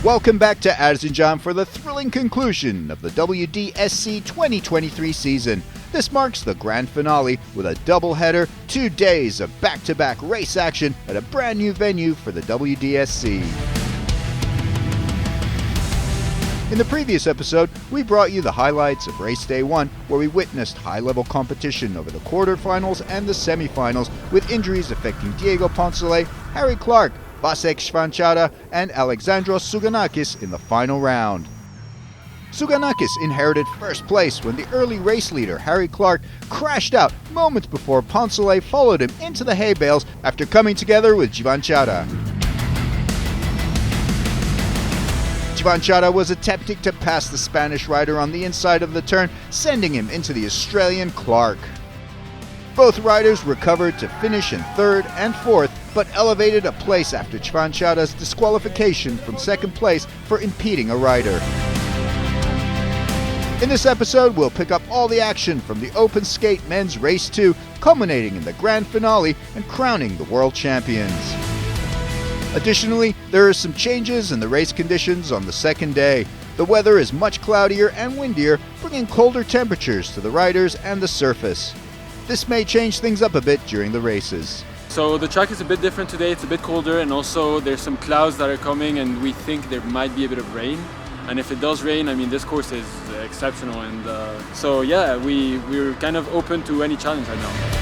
Welcome back to Erzincan for the thrilling conclusion of the Wdsc 2023 season. This marks the grand finale with a doubleheader, 2 days of back-to-back race action at a brand new venue for the Wdsc. In the previous episode, we brought you the highlights of race day 1, where we witnessed high-level competition over the quarterfinals and the semifinals, with injuries affecting Diego Poncelet, Harry Clark, Wdsc Shvanchara, and Alexandros Souganakis in the final round. Souganakis inherited first place when the early race leader Harry Clark crashed out moments before Poncelet followed him into the hay bales after coming together with Shvanchara. Shvanchara was attempting to pass the Spanish rider on the inside of the turn, sending him into the Australian Clark. Both riders recovered to finish in third and fourth, but elevated a place after Shvanchara's disqualification from second place for impeding a rider. In this episode, we'll pick up all the action from the Open Skate Men's Race 2, culminating in the grand finale and crowning the world champions. Additionally, there are some changes in the race conditions on the second day. The weather is much cloudier and windier, bringing colder temperatures to the riders and the surface. This may change things up a bit during the races. So the track is a bit different today, it's a bit colder, and also there's some clouds that are coming, and we think there might be a bit of rain. And if it does rain, I mean, this course is exceptional, and so yeah, we're kind of open to any challenge right now.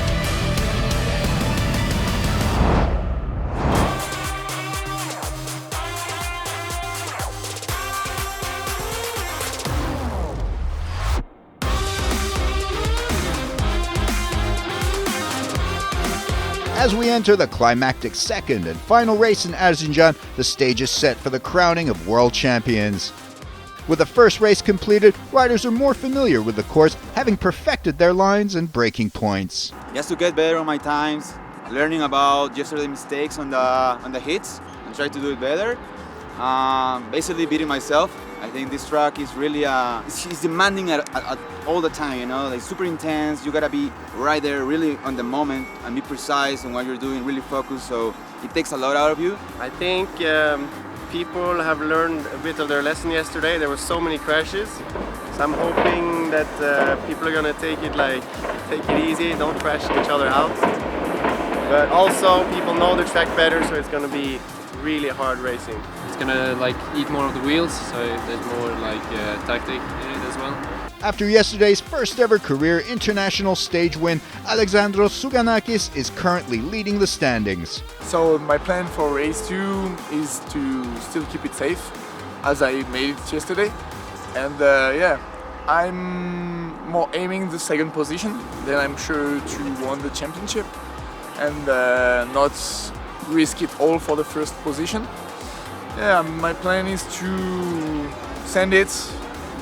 As we enter the climactic second and final race in Erzincan, the stage is set for the crowning of world champions. With the first race completed, riders are more familiar with the course, having perfected their lines and braking points. Just to get better on my times, learning about yesterday's mistakes on the hits and try to do it better. Basically beating myself. I think this track is really it's demanding at all the time, you know, like super intense. You gotta be right there, really on the moment, and be precise in what you're doing, really focused. So it takes a lot out of you. I think people have learned a bit of their lesson yesterday. There were so many crashes, so I'm hoping that people are gonna take it easy, don't crash each other out. But also, people know the track better, so it's gonna be really hard racing. It's gonna eat more of the wheels, so there's more tactic in it as well. After yesterday's first ever career international stage win, Alexandros Souganakis is currently leading the standings. So my plan for race 2 is to still keep it safe, as I made it yesterday. And I'm more aiming the second position, then I'm sure to win the championship and not risk it all for the first position. Yeah, my plan is to send it,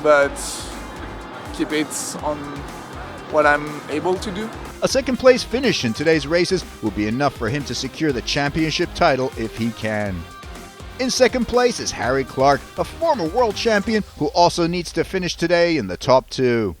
but keep it on what I'm able to do. A second place finish in today's races will be enough for him to secure the championship title if he can. In second place is Harry Clark, a former world champion who also needs to finish today in the top 2.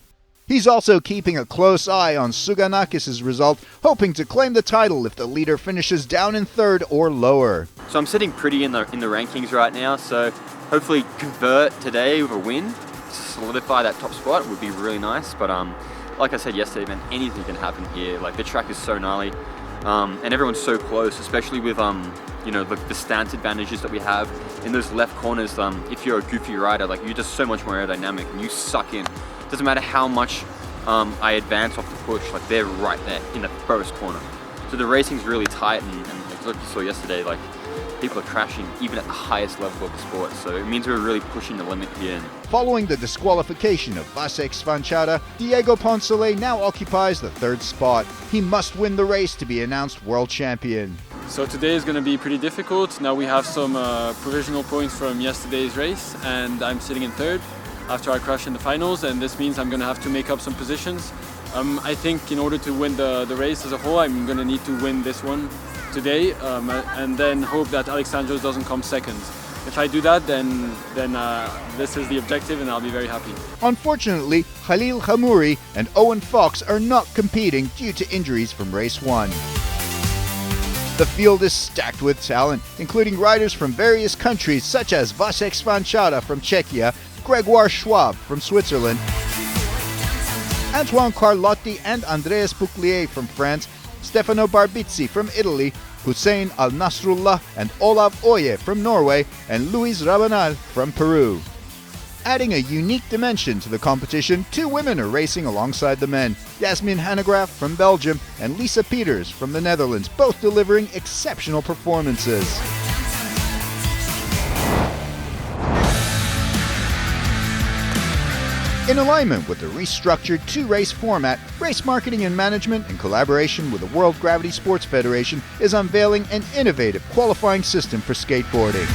He's also keeping a close eye on Souganakis' result, hoping to claim the title if the leader finishes down in third or lower. So I'm sitting pretty in the rankings right now, so hopefully convert today with a win to solidify that top spot would be really nice. But like I said yesterday, man, anything can happen here. Like, the track is so gnarly, and everyone's so close, especially with the stance advantages that we have in those left corners. If you're a goofy rider, you're just so much more aerodynamic and you suck in. Doesn't matter how much I advance off the push, they're right there in the first corner. So the racing's really tight, and like you saw yesterday, people are crashing even at the highest level of the sport. So it means we're really pushing the limit here. Following the disqualification of Wdsc Shvanchara, Diego Poncelet now occupies the third spot. He must win the race to be announced world champion. So today is going to be pretty difficult. Now we have some provisional points from yesterday's race, and I'm sitting in third after I crashed in the finals, and this means I'm going to have to make up some positions. I think in order to win the race as a whole, I'm going to need to win this one today, and then hope that Alexandros doesn't come second. If I do that, then this is the objective, and I'll be very happy. Unfortunately, Khalil Khamouri and Owen Fox are not competing due to injuries from race 1. The field is stacked with talent, including riders from various countries such as Wdsc from Czechia, Grégoire Schwab from Switzerland, Antoine Carlotti and Andreas Bouclier from France, Stefano Barbizzi from Italy, Hussein Al-Nasrullah and Olav Oye from Norway, and Luis Rabanal from Peru. Adding a unique dimension to the competition, two women are racing alongside the men, Jasmin Hanegraaff from Belgium and Lisa Peters from the Netherlands, both delivering exceptional performances. In alignment with the restructured two-race format, Race Marketing and Management, in collaboration with the World Gravity Sports Federation, is unveiling an innovative qualifying system for skateboarding.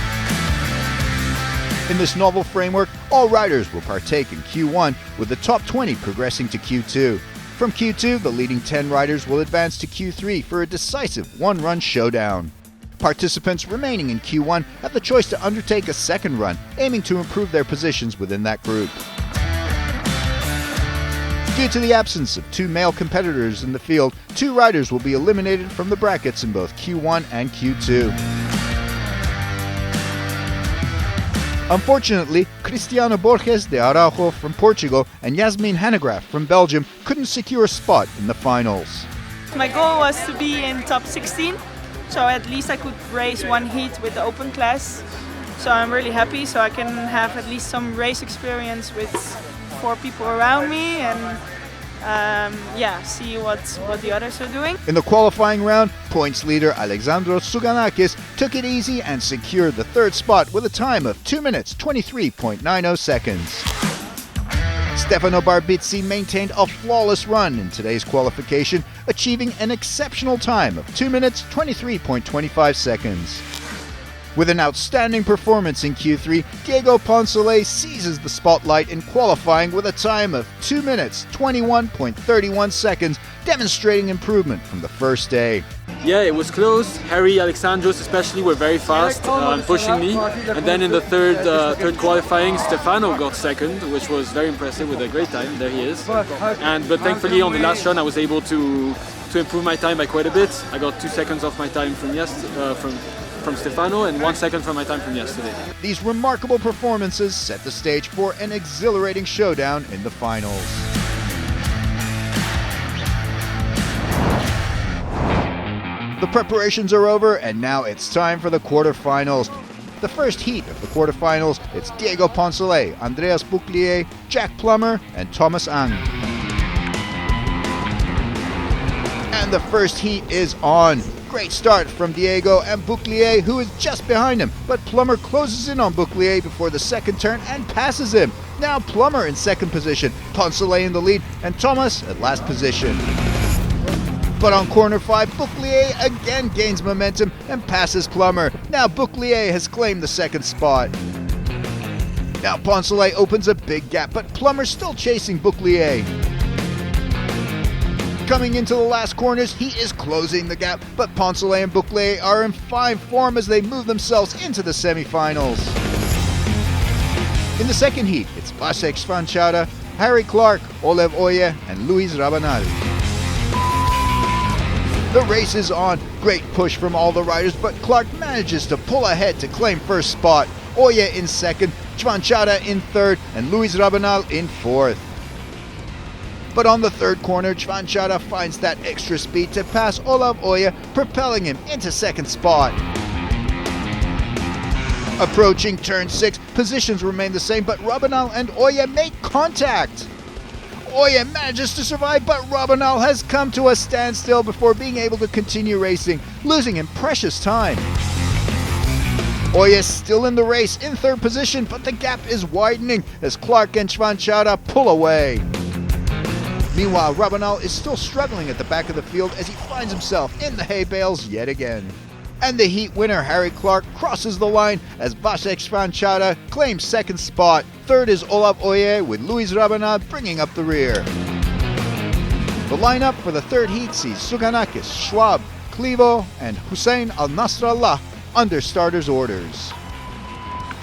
In this novel framework, all riders will partake in Q1, with the top 20 progressing to Q2. From Q2, the leading 10 riders will advance to Q3 for a decisive one-run showdown. Participants remaining in Q1 have the choice to undertake a second run, aiming to improve their positions within that group. Due to the absence of two male competitors in the field, two riders will be eliminated from the brackets in both Q1 and Q2. Unfortunately, Cristiano Borges de Araujo from Portugal and Jasmin Hanegraaff from Belgium couldn't secure a spot in the finals. My goal was to be in top 16, so at least I could race one heat with the open class. So I'm really happy, so I can have at least some race experience with 4 people around me and see what the others are doing. In the qualifying round, points leader Alexandros Souganakis took it easy and secured the third spot with a time of 2 minutes 23.90 seconds. Stefano Barbizzi maintained a flawless run in today's qualification, achieving an exceptional time of 2 minutes 23.25 seconds. With an outstanding performance in Q3, Diego Poncelet seizes the spotlight in qualifying with a time of 2 minutes 21.31 seconds, demonstrating improvement from the first day. Yeah, it was close. Harry, Alexandros especially were very fast, pushing me. And then in the third qualifying, Stefano got second, which was very impressive with a great time. There he is. But thankfully on the last run I was able to improve my time by quite a bit. I got 2 seconds off my time from Stefano and 1 second from my time from yesterday. These remarkable performances set the stage for an exhilarating showdown in the finals. The preparations are over and now it's time for the quarterfinals. The first heat of the quarterfinals, it's Diego Poncelet, Andreas Bouclier, Jack Plummer and Thomas Ang. And the first heat is on. Great start from Diego and Bouclier, who is just behind him, but Plummer closes in on Bouclier before the second turn and passes him. Now Plummer in second position, Poncelet in the lead, and Thomas at last position. But on corner 5, Bouclier again gains momentum and passes Plummer. Now Bouclier has claimed the second spot. Now Poncelet opens a big gap, but Plummer's still chasing Bouclier. Coming into the last corners, he is closing the gap, but Poncelet and Bouclier are in fine form as they move themselves into the semifinals. In the second heat, it's Wdsc, Harry Clark, Olav Oye, and Luis Rabanal. The race is on. Great push from all the riders, but Clark manages to pull ahead to claim first spot. Oye in second, Chvanchara in third, and Luis Rabanal in fourth. But on the third corner, Chvanchara finds that extra speed to pass Olav Oye, propelling him into second spot. Approaching turn 6, positions remain the same, but Rabanal and Oye make contact. Oye manages to survive, but Rabanal has come to a standstill before being able to continue racing, losing him precious time. Oye is still in the race in third position, but the gap is widening as Clark and Chvanchara pull away. Meanwhile, Rabanal is still struggling at the back of the field as he finds himself in the hay bales yet again. And the heat winner, Harry Clark, crosses the line as Wdsc claims second spot. Third is Olav Oye with Luis Rabanal bringing up the rear. The lineup for the third heat sees Souganakis, Schwab, Klivo, and Hussein Al-Nasrallah under starters' orders.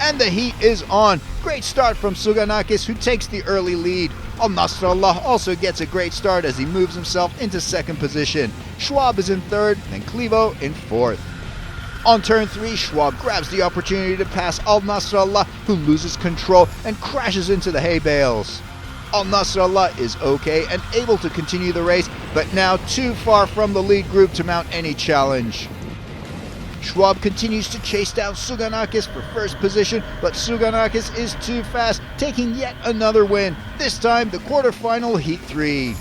And the heat is on. Great start from Souganakis, who takes the early lead. Al Nasrallah also gets a great start as he moves himself into second position. Schwab is in third, and Clevo in fourth. On turn 3, Schwab grabs the opportunity to pass Al Nasrallah, who loses control and crashes into the hay bales. Al Nasrallah is okay and able to continue the race, but now too far from the lead group to mount any challenge. Schwab continues to chase down Suganakis for first position, but Suganakis is too fast, taking yet another win, this time the quarterfinal Heat 3.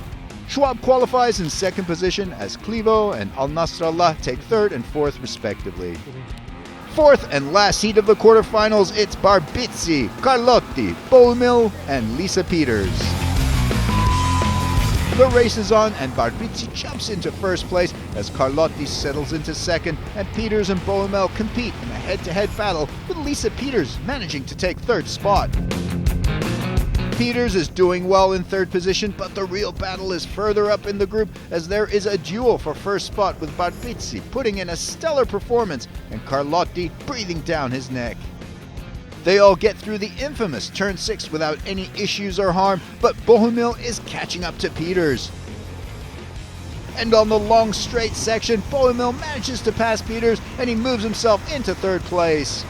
Schwab qualifies in second position as Clevo and Al Nasrallah take third and fourth respectively. Fourth and last heat of the quarterfinals, it's Barbizzi, Carlotti, Bohumil, and Lisa Peters. The race is on and Barbizzi jumps into first place as Carlotti settles into second, and Peters and Bohumil compete in a head-to-head battle with Lisa Peters managing to take third spot. Peters is doing well in third position, but the real battle is further up in the group as there is a duel for first spot with Barbizzi putting in a stellar performance and Carlotti breathing down his neck. They all get through the infamous turn 6 without any issues or harm, but Bohumil is catching up to Peters. And on the long straight section, Bohumil manages to pass Peters and he moves himself into third place.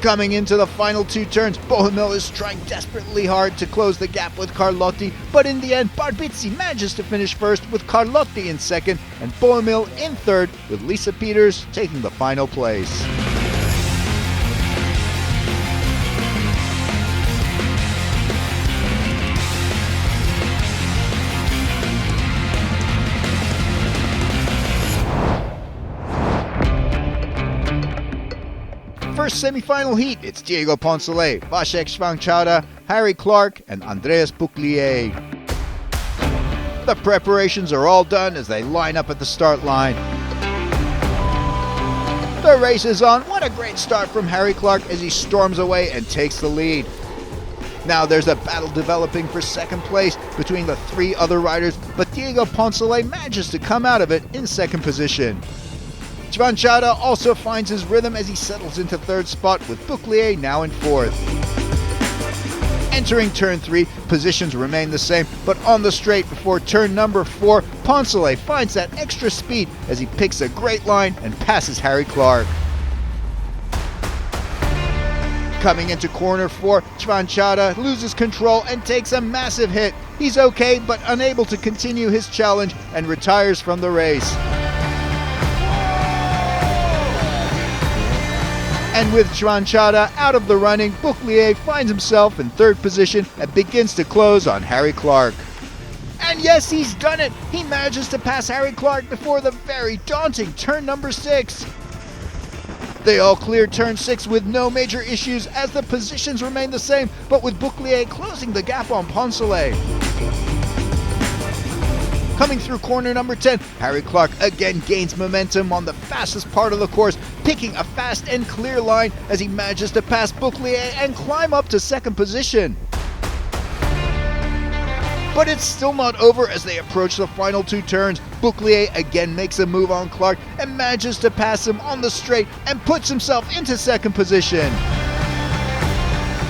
Coming into the final 2 turns, Bohumil is trying desperately hard to close the gap with Carlotti, but in the end, Barbizzi manages to finish first with Carlotti in second and Bohumil in third, with Lisa Peters taking the final place. First semi-final heat, it's Diego Poncelet, Vasek Schwankchara, Harry Clark, and Andreas Bouclier. The preparations are all done as they line up at the start line. The race is on. What a great start from Harry Clark as he storms away and takes the lead. Now there's a battle developing for second place between the 3 other riders, but Diego Poncelet manages to come out of it in second position. Schwankchara also finds his rhythm as he settles into third spot with Bouclier now in fourth. Entering turn 3, positions remain the same, but on the straight before turn number 4, Poncelet finds that extra speed as he picks a great line and passes Harry Clark. Coming into corner 4, Schwankchara loses control and takes a massive hit. He's okay, but unable to continue his challenge and retires from the race. And with Schwankchara out of the running, Bouclier finds himself in third position and begins to close on Harry Clark. And yes, he's done it! He manages to pass Harry Clark before the very daunting turn number 6. They all clear turn 6 with no major issues as the positions remain the same, but with Bouclier closing the gap on Poncelet. Coming through corner number 10, Harry Clark again gains momentum on the fastest part of the course, picking a fast and clear line as he manages to pass Bouclier and climb up to second position. But it's still not over as they approach the final 2 turns. Bouclier again makes a move on Clark and manages to pass him on the straight and puts himself into second position.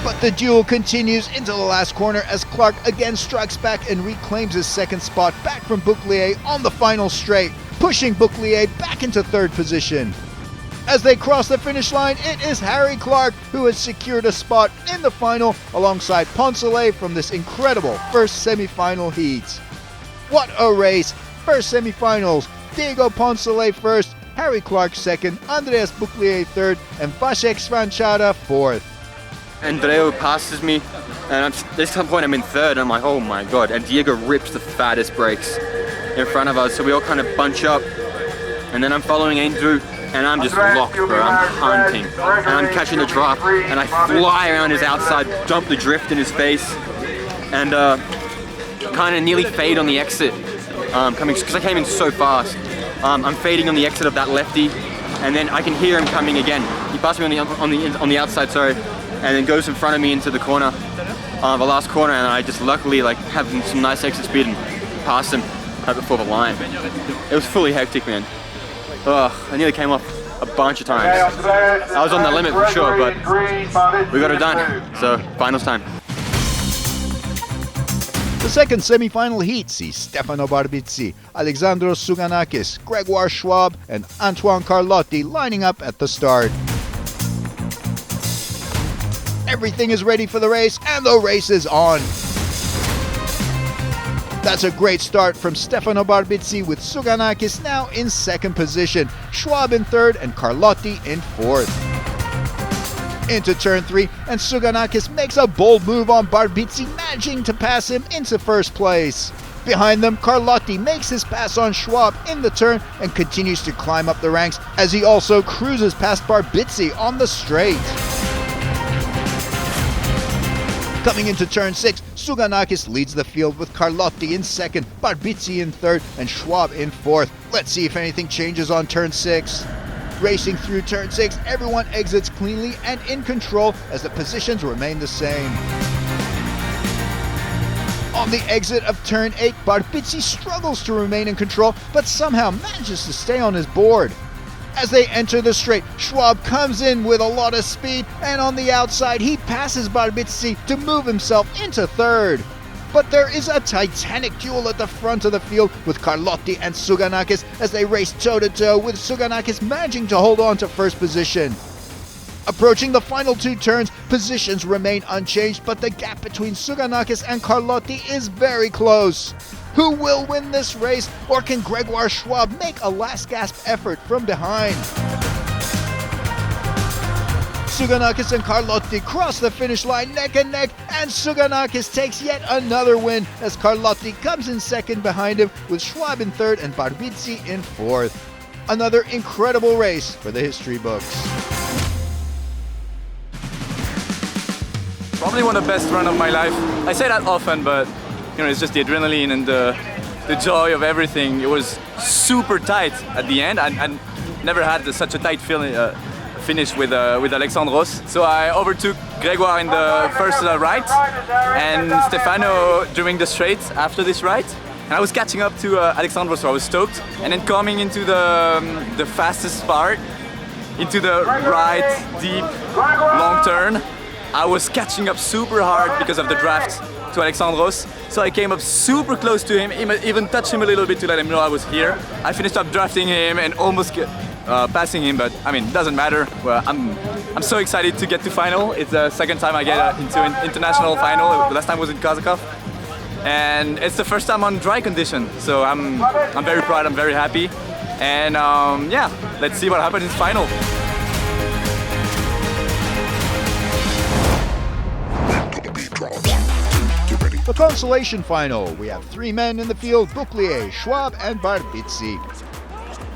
But the duel continues into the last corner as Clark again strikes back and reclaims his second spot back from Bouclier on the final straight, pushing Bouclier back into third position. As they cross the finish line, it is Harry Clark who has secured a spot in the final alongside Poncelet from this incredible first semi-final heat. What a race! First semi-finals, Diego Poncelet first, Harry Clark second, Andreas Bouclier third, and Vasek Schwankchara fourth. Andreo passes me, and at some point I'm in third, and I'm like, oh my god, and Diego rips the fattest brakes in front of us, so we all kind of bunch up, and then I'm following Andrew, and I'm just locked, bro. I'm hunting, and I'm catching the drop, and I fly around his outside, dump the drift in his face, and kind of nearly fade on the exit, coming because I came in so fast. I'm fading on the exit of that lefty, and then I can hear him coming again. He passed me on the outside, sorry, and then goes in front of me into the corner, the last corner, and I just luckily have some nice exit speed and pass him right before the line. It was fully hectic, man. Ugh, I nearly came off a bunch of times. I was on the limit for sure, but we got it done. So, finals time. The second semi-final heat sees Stefano Barbizzi, Alexandros Souganakis, Gregoire Schwab, and Antoine Carlotti lining up at the start. Everything is ready for the race, and the race is on. That's a great start from Stefano Barbizzi, with Souganakis now in second position, Schwab in third, and Carlotti in fourth. Into turn 3, and Souganakis makes a bold move on Barbizzi, managing to pass him into first place. Behind them, Carlotti makes his pass on Schwab in the turn and continues to climb up the ranks as he also cruises past Barbizzi on the straight. Coming into turn 6, Souganakis leads the field with Carlotti in second, Barbizzi in third, and Schwab in fourth. Let's see if anything changes on turn 6. Racing through turn 6, everyone exits cleanly and in control as the positions remain the same. On the exit of turn 8, Barbizzi struggles to remain in control, but somehow manages to stay on his board. As they enter the straight, Schwab comes in with a lot of speed, and on the outside he passes Barbizzi to move himself into third. But there is a titanic duel at the front of the field with Carlotti and Souganakis as they race toe-to-toe, with Souganakis managing to hold on to first position. Approaching the final 2 turns, positions remain unchanged, but the gap between Souganakis and Carlotti is very close. Who will win this race, or can Gregoire Schwab make a last gasp effort from behind? Souganakis and Carlotti cross the finish line neck and neck, and Souganakis takes yet another win as Carlotti comes in second behind him, with Schwab in third and Barbizzi in fourth. Another incredible race for the history books. Probably one of the best runs of my life. I say that often, but it's just the adrenaline and the joy of everything. It was super tight at the end. I never had such a tight finish with Alexandros. So I overtook Gregoire in the first right and Stefano during the straight after this right. And I was catching up to Alexandros, so I was stoked. And then coming into the fastest part, into the right, deep, long turn, I was catching up super hard because of the draft to Alexandros. So I came up super close to him, even touched him a little bit to let him know I was here. I finished up drafting him and almost passing him, but I mean, it doesn't matter. Well, I'm so excited to get to final. It's the second time I get into an international final. The last time was in Kazakh. And it's the first time on dry condition. So I'm very proud, I'm very happy. And yeah, let's see what happens in final. The consolation final, we have 3 men in the field, Bouclier, Schwab and Barbizzi.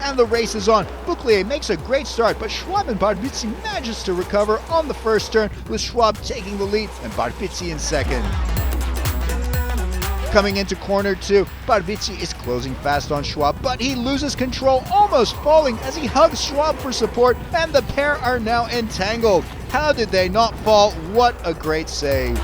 And the race is on. Bouclier makes a great start, but Schwab and Barbizzi manages to recover on the first turn, with Schwab taking the lead and Barbizzi in second. Coming into corner 2, Barbizzi is closing fast on Schwab, but he loses control, almost falling as he hugs Schwab for support, and the pair are now entangled. How did they not fall? What a great save.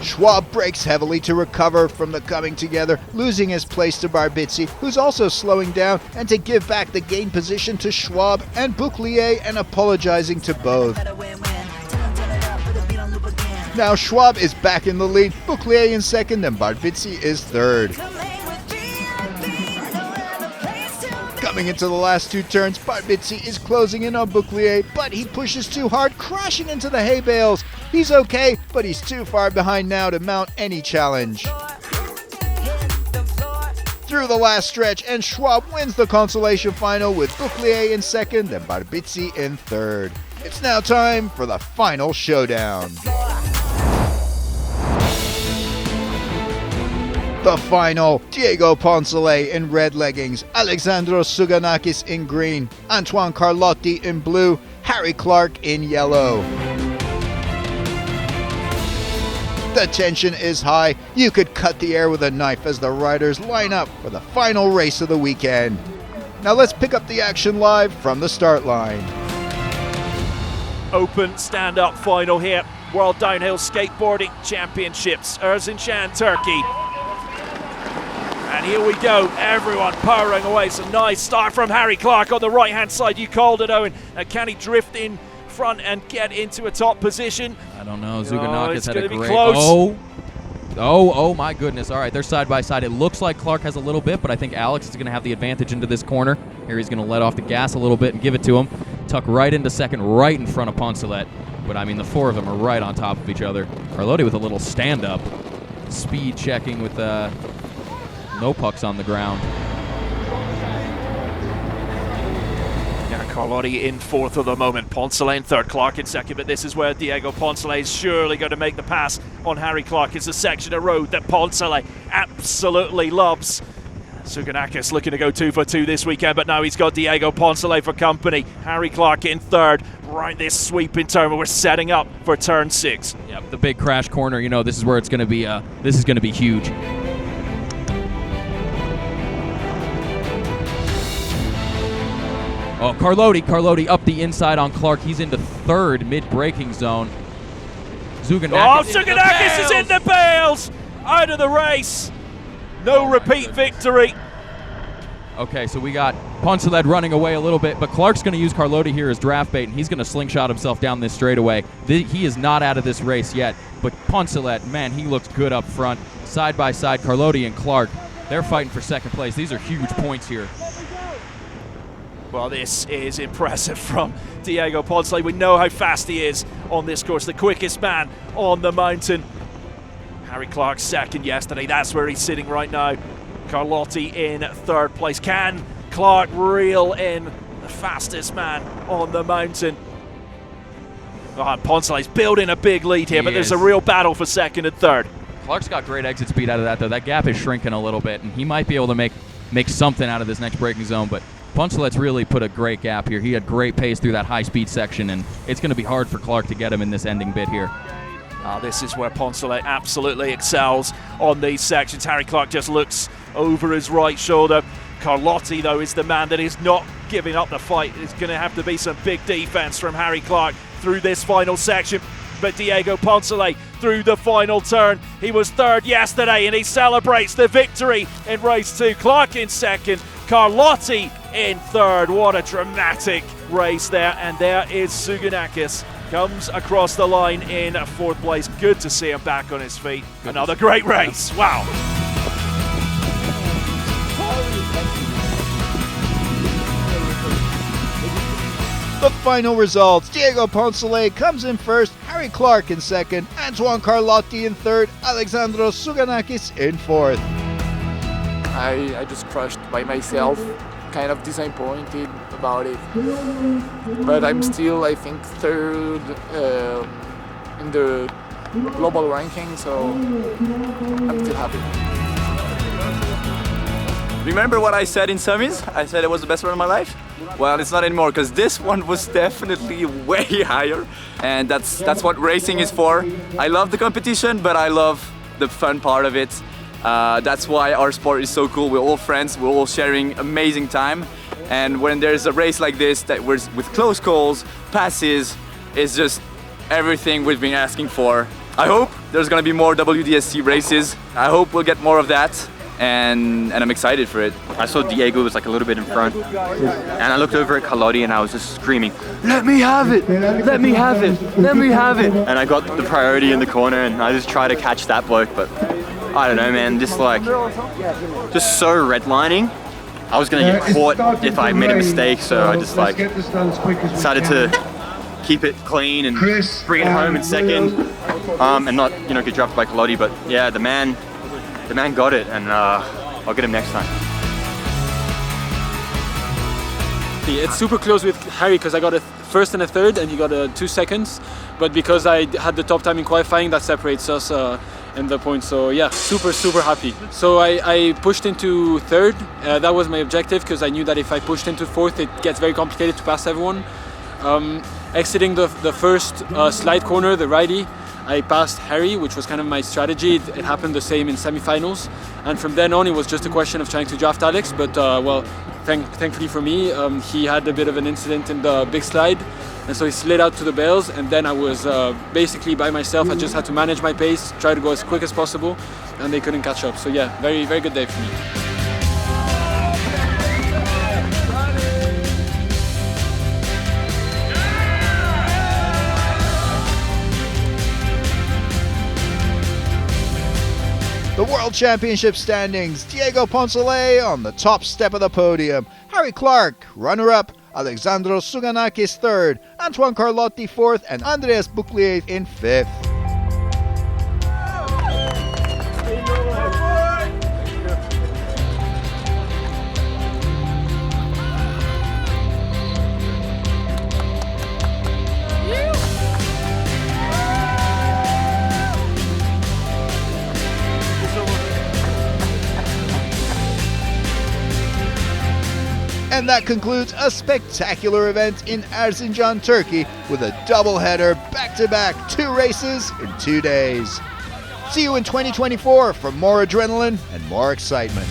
Schwab brakes heavily to recover from the coming together, losing his place to Barbizzi, who's also slowing down, and to give back the gain position to Schwab and Bouclier, and apologizing to both. Now Schwab is back in the lead, Bouclier in second, and Barbizzi is third. Coming into the last 2 turns, Barbizzi is closing in on Bouclier, but he pushes too hard, crashing into the hay bales. He's okay, but he's too far behind now to mount any challenge. Through the last stretch, and Schwab wins the consolation final with Bouclier in second and Barbizzi in third. It's now time for the final showdown. The final, Diego Poncelet in red leggings, Alexandros Souganakis in green, Antoine Carlotti in blue, Harry Clark in yellow. The tension is high. You could cut the air with a knife as the riders line up for the final race of the weekend. Now let's pick up the action live from the start line. Open stand-up final here. World Downhill Skateboarding Championships, Erzincan, Turkey. And here we go, everyone powering away. Some nice start from Harry Clark on the right-hand side. You called it, Owen. Can he drift in front and get into a top position? I don't know. Zuganakis had a great... Close. Oh my goodness. All right, they're side by side. It looks like Clark has a little bit, but I think Alex is going to have the advantage into this corner. Here he's going to let off the gas a little bit and give it to him. Tuck right into second, right in front of Poncelet. But, I mean, the four of them are right on top of each other. Carlotti with a little stand-up. Speed checking with no pucks on the ground. Carlotti in fourth at the moment, Poncelet in third, Clark in second, but this is where Diego Poncelet is surely going to make the pass on Harry Clark. It's a section of road that Poncelet absolutely loves. Zuganakis looking to go 2 for 2 this weekend, but now he's got Diego Poncelet for company. Harry Clark in third, right this sweeping turn, but we're setting up for turn 6. Yep, the big crash corner, you know, this is where it's going to be, this is going to be huge. Oh, Carlotti up the inside on Clark. He's into third, mid-braking zone. Zuganakis is in the bales! Out of the race! No repeat victory. Okay, so we got Poncelet running away a little bit, but Clark's going to use Carlotti here as draft bait, and he's going to slingshot himself down this straightaway. He is not out of this race yet, but Poncelet, man, he looks good up front. Side by side, Carlotti and Clark, they're fighting for second place. These are huge points here. Well, this is impressive from Diego Poncelet. We know how fast he is on this course, the quickest man on the mountain. Harry Clark second yesterday, that's where he's sitting right now. Carlotti in third place. Can Clark reel in the fastest man on the mountain? Poncelet's building a big lead here, but there's a real battle for second and third. Clark's got great exit speed out of that, though. That gap is shrinking a little bit, and he might be able to make something out of this next braking zone, but Poncelet's really put a great gap here. He had great pace through that high-speed section, and it's going to be hard for Clark to get him in this ending bit here. This is where Poncelet absolutely excels on these sections. Harry Clark just looks over his right shoulder. Carlotti, though, is the man that is not giving up the fight. It's going to have to be some big defense from Harry Clark through this final section. But Diego Poncelet through the final turn. He was third yesterday, and he celebrates the victory in race 2. Clark in second, Carlotti in third. What a dramatic race there. And there is Zuganakis. Comes across the line in fourth place. Good to see him back on his feet. Another great race. Wow. The final results: Diego Poncelet comes in first, Harry Clark in second, Antoine Carlotti in third, Alexandros Zuganakis in fourth. I just crashed by myself, kind of disappointed about it. But I'm still, I think, third in the global ranking, so I'm still happy. Remember what I said in semis? I said it was the best run of my life? Well, it's not anymore, because this one was definitely way higher, and that's what racing is for. I love the competition, but I love the fun part of it. That's why our sport is so cool. We're all friends, we're all sharing amazing time, and when there's a race like this that with close calls, passes, it's just everything we've been asking for. I hope there's gonna be more WDSC races. I hope we'll get more of that. And I'm excited for it. I saw Diego was like a little bit in front, and I looked over at Carlotti and I was just screaming, "Let me have it! Let me have it! Let me have it!" And I got the priority in the corner, and I just tried to catch that bloke, but I don't know, man. Just so redlining. I was gonna get caught if I made a mistake, so I just decided to keep it clean and bring it home in second, and not get dropped by Carlotti. But yeah, the man got it, and I'll get him next time. It's super close with Harry because I got a first and a third, and he got 2 seconds. But because I had the top time in qualifying, that separates us in the points. So yeah, super happy. So I pushed into third. That was my objective because I knew that if I pushed into fourth, it gets very complicated to pass everyone. Exiting the first slide corner, the righty, I passed Harry, which was kind of my strategy. It happened the same in semi-finals, and from then on it was just a question of trying to draft Alex, but thankfully for me, he had a bit of an incident in the big slide, and so he slid out to the bales, and then I was basically by myself. I just had to manage my pace, try to go as quick as possible, and they couldn't catch up. So yeah, very good day for me. The World Championship standings, Diego Poncelet on the top step of the podium, Harry Clark, runner-up, Alexandros Souganakis third, Antoine Carlotti fourth, and Andreas Bouclier in fifth. And that concludes a spectacular event in Erzincan, Turkey, with a doubleheader, back-to-back, 2 races in 2 days. See you in 2024 for more adrenaline and more excitement.